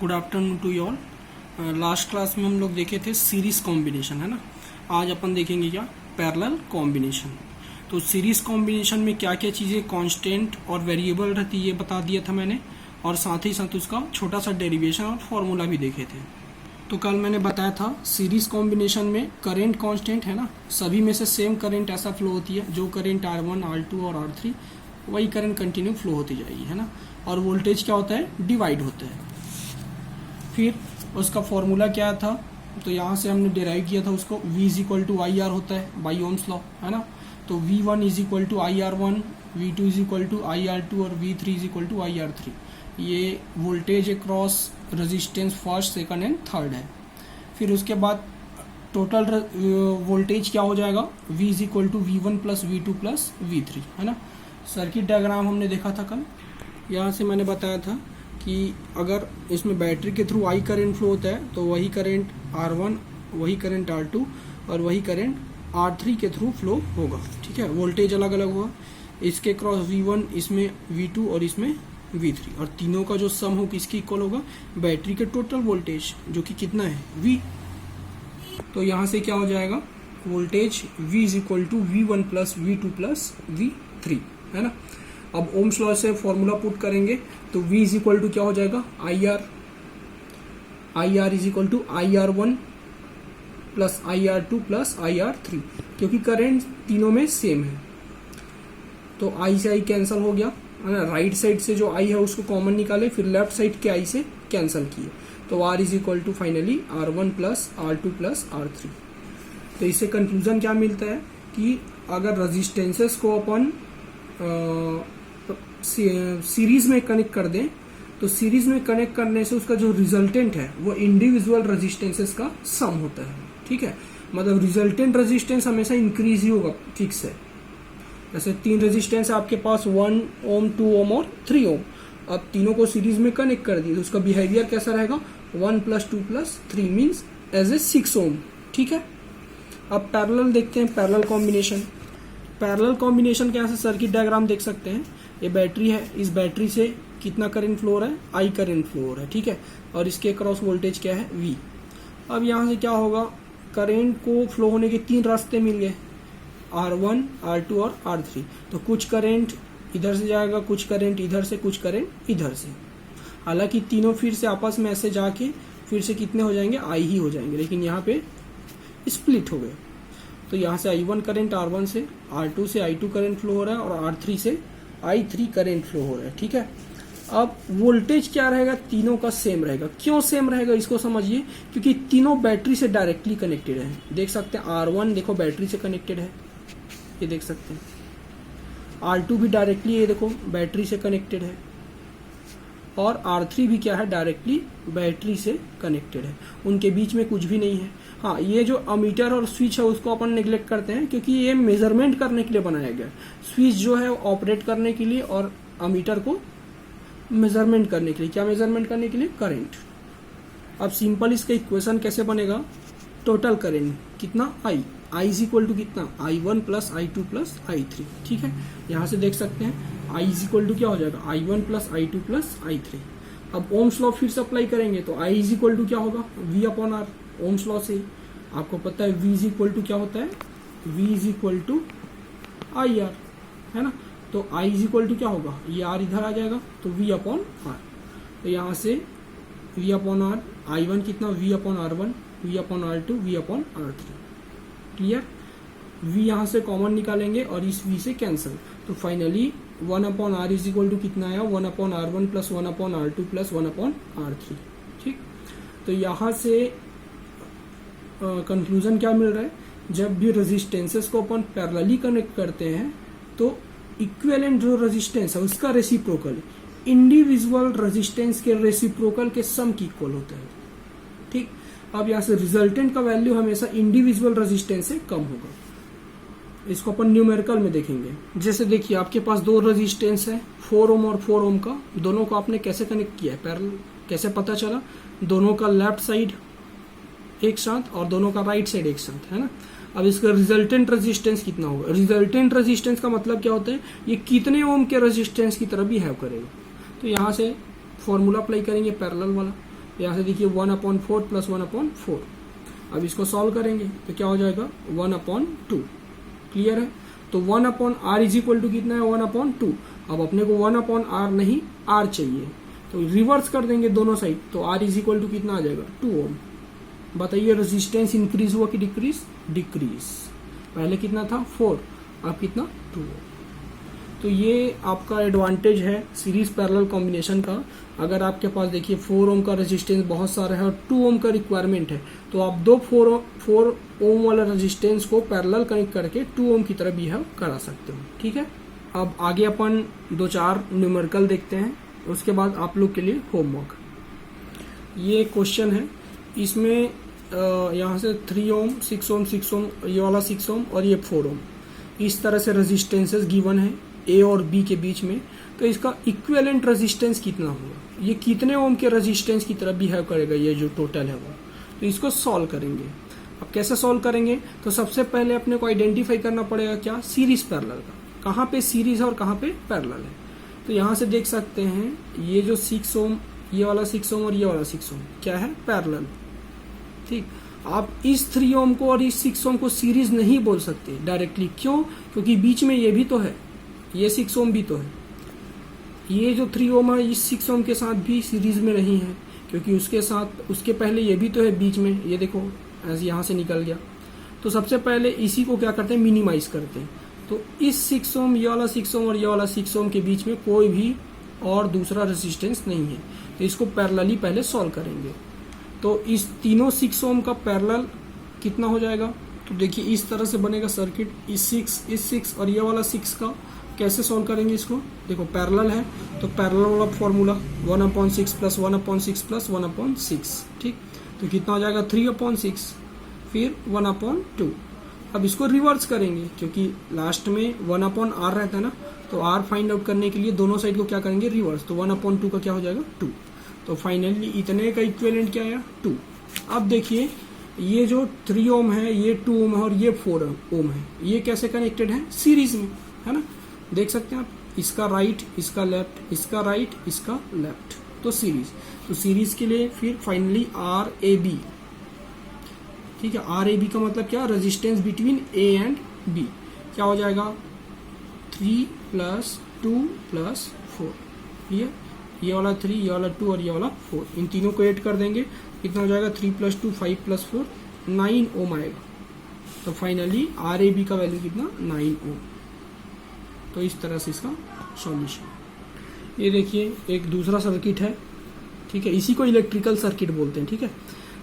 Good afternoon to you all. Last class में हम लोग देखे थे सीरीज कॉम्बिनेशन, है ना। आज अपन देखेंगे क्या, पैरेलल कॉम्बिनेशन। तो सीरीज कॉम्बिनेशन में क्या क्या चीज़ें कांस्टेंट और वेरिएबल रहती है ये बता दिया था मैंने, और साथ ही साथ उसका छोटा सा डेरिवेशन और फॉर्मूला भी देखे थे। तो कल मैंने बताया था सीरीज कॉम्बिनेशन में करेंट कांस्टेंट है ना, सभी में से सेम करंट ऐसा फ्लो होती है, जो करंट R1 R2 और R3 वही करंट कंटिन्यू फ्लो होती जाएगी, है ना। और वोल्टेज क्या होता है, डिवाइड होता है। फिर उसका फॉर्मूला क्या था, तो यहाँ से हमने डिराइव किया था उसको, V is equal to I R होता है बाई ओम्स लॉ, है ना। तो V1 is equal to IR1, V2 is equal to IR2 और V3 is equal to IR3। ये voltage across resistance first, second and third है। फिर उसके बाद टोटल वोल्टेज क्या हो जाएगा, V is equal to V1 plus V2 plus V3, है ना। सर्किट डायग्राम हमने देखा था कल। यहाँ से मैंने बताया था कि अगर इसमें बैटरी के थ्रू I करंट फ्लो होता है तो वही करंट R1, वही करंट R2 और वही करंट R3 के थ्रू फ्लो होगा, ठीक है। वोल्टेज अलग अलग होगा, इसके क्रॉस V1, इसमें V2 और इसमें V3, और तीनों का जो सम हो किसकी इक्वल होगा, बैटरी के टोटल वोल्टेज, जो कि कितना है V। तो यहाँ से क्या हो जाएगा, voltage V is equal to V1 plus V2 plus V3, है ना। अब ओम्स लॉ से फॉर्मूला पुट करेंगे तो V इज इक्वल टू क्या हो जाएगा, IR is equal to IR1 plus IR2 plus IR3, क्योंकि करंट तीनों में सेम है। तो I से I कैंसिल हो गया, है ना। राइट साइड से जो I है उसको कॉमन निकाले, फिर लेफ्ट साइड के I से कैंसिल किए, तो R is equal to finally R1 plus R2 plus R3। तो इससे कंक्लूजन क्या मिलता है कि अगर रजिस्टेंसेस को अपन सीरीज में कनेक्ट कर दें, तो सीरीज में कनेक्ट करने से उसका जो रिजल्टेंट है वो इंडिविजुअल रेजिस्टेंसेस का सम होता है, ठीक है। मतलब रिजल्टेंट रेजिस्टेंस हमेशा इंक्रीज ही होगा, फिक्स है। जैसे 3 रेजिस्टेंस आपके पास 1 ओम, 2 ओम और 3 ओम, अब तीनों को सीरीज में कनेक्ट कर दिए तो उसका बिहेवियर कैसा रहेगा, 1 plus 2 plus 3 means as a 6 ohm, ठीक है। अब पैरेलल देखते हैं, पैरेलल कॉम्बिनेशन। पैरेलल कॉम्बिनेशन के यहाँ से सर्किट डायग्राम देख सकते हैं। ये बैटरी है, इस बैटरी से कितना करंट फ्लो हो रहा है, I करंट फ्लो हो रहा है, ठीक है। और इसके क्रॉस वोल्टेज क्या है, V। अब यहाँ से क्या होगा, करंट को फ्लो होने के 3 रास्ते मिल गए, R1, R2 और R3। तो कुछ करंट इधर से जाएगा, कुछ करंट इधर से, कुछ करंट इधर से। हालांकि तीनों फिर से आपस में ऐसे जाके फिर से कितने हो जाएंगे, I ही हो जाएंगे, लेकिन यहाँ पे स्प्लिट हो गए। तो यहाँ से I1 करंट R1 से, R2 से I2 करंट फ्लो हो रहा है और R3 से I3 करंट फ्लो हो रहा है, ठीक है। अब वोल्टेज क्या रहेगा, तीनों का सेम रहेगा। क्यों सेम रहेगा इसको समझिए, क्योंकि तीनों बैटरी से डायरेक्टली कनेक्टेड है। देख सकते हैं R1 देखो बैटरी से कनेक्टेड है, ये देख सकते हैं। R2 भी डायरेक्टली ये देखो बैटरी से कनेक्टेड है, और R3 भी क्या है, डायरेक्टली बैटरी से कनेक्टेड है। उनके बीच में कुछ भी नहीं है। हाँ, ये जो अमीटर और स्विच है उसको अपन नेग्लेक्ट करते हैं, क्योंकि ये मेजरमेंट करने के लिए बनाया गया है। स्विच जो है ऑपरेट करने के लिए, और अमीटर को मेजरमेंट करने के लिए। क्या मेजरमेंट करने के लिए, करंट। अब सिंपल इसका इक्वेशन कैसे बनेगा, टोटल करंट कितना, I इज इक्वल टू कितना, I1 plus I2 plus I3, ठीक है। यहाँ से देख सकते हैं I इज इक्वल टू क्या हो जाएगा, I1 plus I2 plus I3। अब ओम्स लॉ फिर से अप्लाई करेंगे तो I इज इक्वल टू क्या होगा, V upon R। Ohms law से आपको पता है V इज इक्वल टू क्या होता है, V is equal to IR, है ना। तो I इज इक्वल टू क्या होगा, ये R इधर आ जाएगा, तो V अपॉन R। तो यहाँ से V अपॉन R, I1 कितना, V upon R1, V upon R2, V upon R3, clear. V यहाँ से कॉमन निकालेंगे और इस V से कैंसिल, तो finally 1 upon R is equal to कितना आया, 1 upon R1 plus 1 upon R2 plus 1 upon R3, ठीक। तो यहाँ से कंक्लूजन क्या मिल रहा है, जब भी रेजिस्टेंसेस को अपन पैरेलली कनेक्ट करते हैं तो इक्विवेलेंट जो रेजिस्टेंस है उसका रेसिप्रोकल इंडिविजुअल रेजिस्टेंस के रेसिप्रोकल के सम की इक्वल होता है, ठीक। अब यहाँ से रिजल्टेंट का वैल्यू हमेशा इंडिविजुअल रेजिस्टेंस से कम होगा। इसको अपन न्यूमेरिकल में देखेंगे। जैसे देखिए आपके पास 2 रेजिस्टेंस है, 4 ओम और 4 ओम का, दोनों को आपने कैसे कनेक्ट किया है, पैरेलल। कैसे पता चला, दोनों का लेफ्ट साइड एक साथ और दोनों का राइट साइड एक साथ, है ना। अब इसका रिजल्टेंट रेजिस्टेंस कितना होगा, रिजल्टेंट रेजिस्टेंस का मतलब क्या होता है, ये कितने ओम के रेजिस्टेंस की तरह बिहेव करेगा। तो यहाँ से फॉर्मूला अप्लाई करेंगे पैरेलल वाला, यहाँ से देखिए 1/4 प्लस 1/4। अब इसको सॉल्व करेंगे तो क्या हो जाएगा 1/2। क्लियर है। तो 1/r इज इक्वल टू कितना है 1/2। अब अपने को 1/r नहीं r चाहिए, तो रिवर्स कर देंगे दोनों साइड, तो r इज इक्वल टू कितना आ जाएगा 2 ओम। बताइए रेजिस्टेंस इंक्रीज हुआ कि डिक्रीज? डिक्रीज। पहले कितना था 4, अब कितना 2 ओम। तो ये आपका एडवांटेज है सीरीज पैरेलल कॉम्बिनेशन का। अगर आपके पास देखिए 4 ओम का रेजिस्टेंस बहुत सारा है और 2 ओम का रिक्वायरमेंट है, तो आप दो 4 ओम वाला रेजिस्टेंस को पैरेलल कनेक्ट करके 2 ओम की तरह बिहेव करा सकते हो। ठीक है। अब आगे अपन 2-4 न्यूमेरिकल देखते हैं, उसके बाद आप लोग के लिए होमवर्क। ये क्वेश्चन है, इसमें यहाँ से 3 ओम 6 ओम 6 ओम, ये वाला 6 ओम और ये 4 ओम, इस तरह से रेजिस्टेंसेस गिवन है ए और बी के बीच में। तो इसका इक्विवेलेंट रेजिस्टेंस कितना होगा, ये कितने ओम के रेजिस्टेंस की तरह बिहेव करेगा, ये जो टोटल है वो। तो इसको सॉल्व करेंगे। अब कैसे सॉल्व करेंगे, तो सबसे पहले अपने को आइडेंटिफाई करना पड़ेगा क्या, सीरीज पैरेलल का, कहाँ पे सीरीज है और कहाँ पे पैरेलल है। तो यहाँ से देख सकते हैं ये जो 6 ओम, ये वाला 6 ओम और ये वाला 6 ओम क्या है, पैरेलल। ठीक। आप इस 3 ओम को और इस 6 ओम को सीरीज नहीं बोल सकते डायरेक्टली, क्यों? क्योंकि बीच में ये भी तो है, ये 6 ओम भी तो है। ये जो 3 ओम है इस 6 ओम के साथ भी सीरीज में नहीं है, क्योंकि उसके साथ उसके पहले ये भी तो है बीच में, ये देखो ऐसे यहाँ से निकल गया। तो सबसे पहले इसी को क्या करते हैं, मिनिमाइज करते हैं। तो इस 6 ओम, ये वाला 6 ओम और ये वाला 6 ओम के बीच में कोई भी और दूसरा रेजिस्टेंस नहीं है, तो इसको पैरेलली पहले सॉल्व करेंगे। तो इस तीनों 6 ओम का पैरेलल कितना हो जाएगा, तो देखिए इस तरह से बनेगा सर्किट। इस 6 और ये वाला 6 का कैसे सॉल्व करेंगे इसको, देखो पैरेलल है तो पैरेलल वाला फॉर्मूला 1/6 प्लस 1/6 प्लस 1/6। ठीक। तो कितना हो जाएगा 3/6 फिर 1/2। अब इसको रिवर्स करेंगे, क्योंकि लास्ट में 1/r रहता है ना, तो r फाइंड आउट करने के लिए दोनों साइड को क्या करेंगे, रिवर्स। तो 1/2 का क्या हो जाएगा 2। तो फाइनली इतने का इक्विवेलेंट क्या आया 2। अब देखिए ये जो 3 ओम है, ये 2 ओम है और ये 4 ओम है, ये कैसे कनेक्टेड है, सीरीज में है ना। देख सकते हैं आप, इसका राइट इसका लेफ्ट, इसका राइट इसका लेफ्ट, तो सीरीज। तो सीरीज के लिए फिर फाइनली RAB। ठीक है। RAB का मतलब क्या, resistance between A and B क्या हो जाएगा 3 + 2 + 4। ये वाला 3, ये वाला 2 और ये वाला 4, इन तीनों को ऐड कर देंगे, कितना हो जाएगा 3 + 2 5 + 4 9 ओम आएगा। तो फाइनली RAB का वैल्यू कितना 9 ओम। तो इस तरह से इसका सॉल्यूशन। ये देखिए एक दूसरा सर्किट है। ठीक है। इसी को इलेक्ट्रिकल सर्किट बोलते हैं। ठीक है।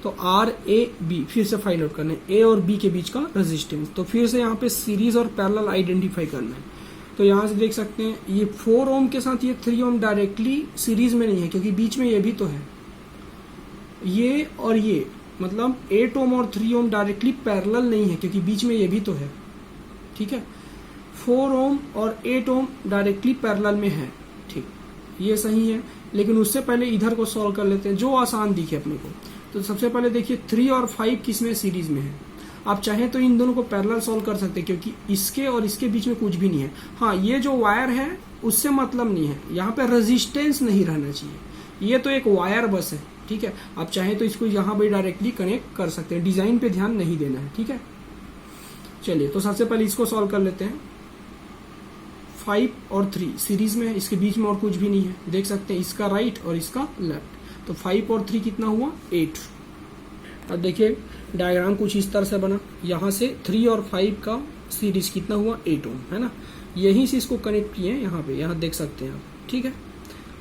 तो RAB फिर से फाइंड आउट करना है, A और B के बीच का रेजिस्टेंस। तो फिर से यहाँ पे सीरीज और पैरेलल आइडेंटिफाई करना है। तो यहाँ से देख सकते हैं ये 4 ओम के साथ ये 3 ओम डायरेक्टली सीरीज में नहीं है, क्योंकि बीच में ये भी तो है। ये और ये मतलब 8 ओम और 3 ओम डायरेक्टली पैरेलल नहीं है, क्योंकि बीच में ये भी तो है। ठीक है। 4 ओम और 8 ओम डायरेक्टली पैरेलल में है। ठीक, ये सही है। लेकिन उससे पहले इधर को सॉल्व कर लेते हैं, जो आसान दिखे अपने को। तो सबसे पहले देखिए 3 और 5 किसमें सीरीज में है। आप चाहें तो इन दोनों को पैरेलल सॉल्व कर सकते हैं, क्योंकि इसके और इसके बीच में कुछ भी नहीं है। हाँ, ये जो वायर है उससे मतलब नहीं है, यहाँ पे रेजिस्टेंस नहीं रहना चाहिए। ये तो एक वायर बस है। ठीक है। आप चाहें तो इसको यहाँ भी डायरेक्टली कनेक्ट कर सकते हैं, डिजाइन पे ध्यान नहीं देना है। ठीक है। चलिए, तो सबसे पहले इसको सॉल्व कर लेते हैं। 5 और 3 सीरीज में है, इसके बीच में और कुछ भी नहीं है। देख सकते हैं इसका राइट और इसका लेफ्ट। तो 5 और 3 कितना हुआ 8। अब देखिए डायग्राम कुछ इस तरह से बना। यहाँ से 3 और 5 का सीरीज कितना हुआ 8 ओम, है ना। यहीं से इसको कनेक्ट किए यहाँ पे, यहाँ देख सकते हैं आप। ठीक है।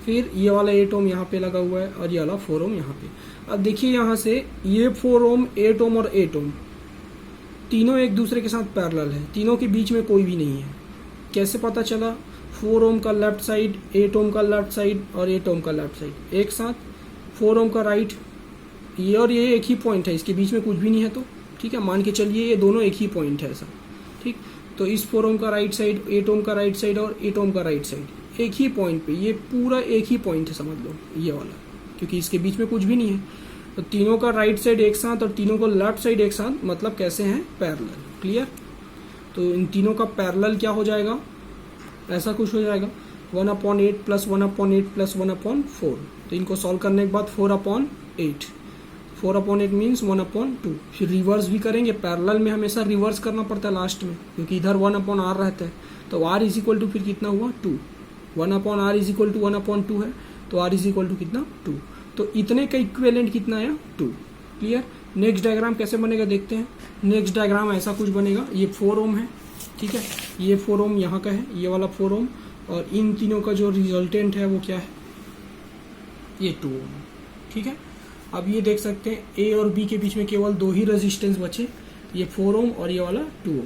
फिर ये वाला 8 ओम यहाँ पे लगा हुआ है और ये वाला 4 ओम यहाँ पे। अब देखिए यहाँ से ये 4 ओम 8 ओम और 8 ओम तीनों एक दूसरे के साथ पैरेलल है, तीनों के बीच में कोई भी नहीं है। कैसे पता चला? 4 ओम का लेफ्ट साइड, 8 ओम का लेफ्ट साइड और 8 ओम का लेफ्ट साइड एक साथ। 4 ओम का राइट, ये और ये एक ही पॉइंट है, इसके बीच में कुछ भी नहीं है। तो ठीक है, मान के चलिए ये दोनों एक ही पॉइंट है ऐसा। ठीक, तो इस 4 ओम का राइट साइड, 8 ओम का राइट साइड और 8 ओम का राइट साइड एक ही पॉइंट पे, ये पूरा एक ही पॉइंट है समझ लो ये वाला, क्योंकि इसके बीच में कुछ भी नहीं है। तो तीनों का राइट साइड एक साथ और तीनों को लेफ्ट साइड एक साथ, मतलब कैसे हैं? पैरेलल। क्लियर? तो इन तीनों का पैरेलल क्या हो जाएगा? ऐसा कुछ हो जाएगा। 1/8 प्लस 1/8 प्लस 1/4, तो इनको सॉल्व करने के बाद 4/8, 4/8 मीन्स 1/2। फिर रिवर्स भी करेंगे, पैरेलल में हमेशा रिवर्स करना पड़ता है लास्ट में, क्योंकि इधर 1/r रहता है, तो r इज इक्वल टू फिर कितना हुआ 2, 1/r इज इक्वल टू 1/2 है, तो r इज इक्वल टू कितना 2, तो इतने का इक्विवेलेंट कितना आया 2। क्लियर। नेक्स्ट डायग्राम कैसे बनेगा देखते हैं। नेक्स्ट डायग्राम ऐसा कुछ बनेगा, ये 4 ओम है, ठीक है, ये 4 ओम यहाँ का है, ये वाला 4 ओम, और इन तीनों का जो रिजल्टेंट है वो क्या है, ये 2 ओम, ठीक है। अब ये देख सकते हैं ए और बी के बीच में केवल 2 ही रेजिस्टेंस बचे, ये 4 ओम और ये वाला 2 ओम,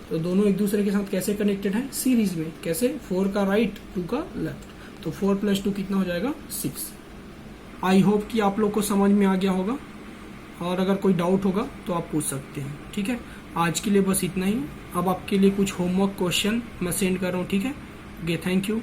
तो दोनों एक दूसरे के साथ कैसे कनेक्टेड है, सीरीज में। कैसे, 4 का राइट 2 का लेफ्ट, तो 4 + 2 कितना हो जाएगा 6। आई होप कि आप लोग को समझ में आ गया होगा, और अगर कोई डाउट होगा तो आप पूछ सकते हैं, ठीक है। आज के लिए बस इतना ही। अब आपके लिए कुछ होमवर्क क्वेश्चन मैं सेंड कर रहा हूँ, ठीक है। Okay, thank you.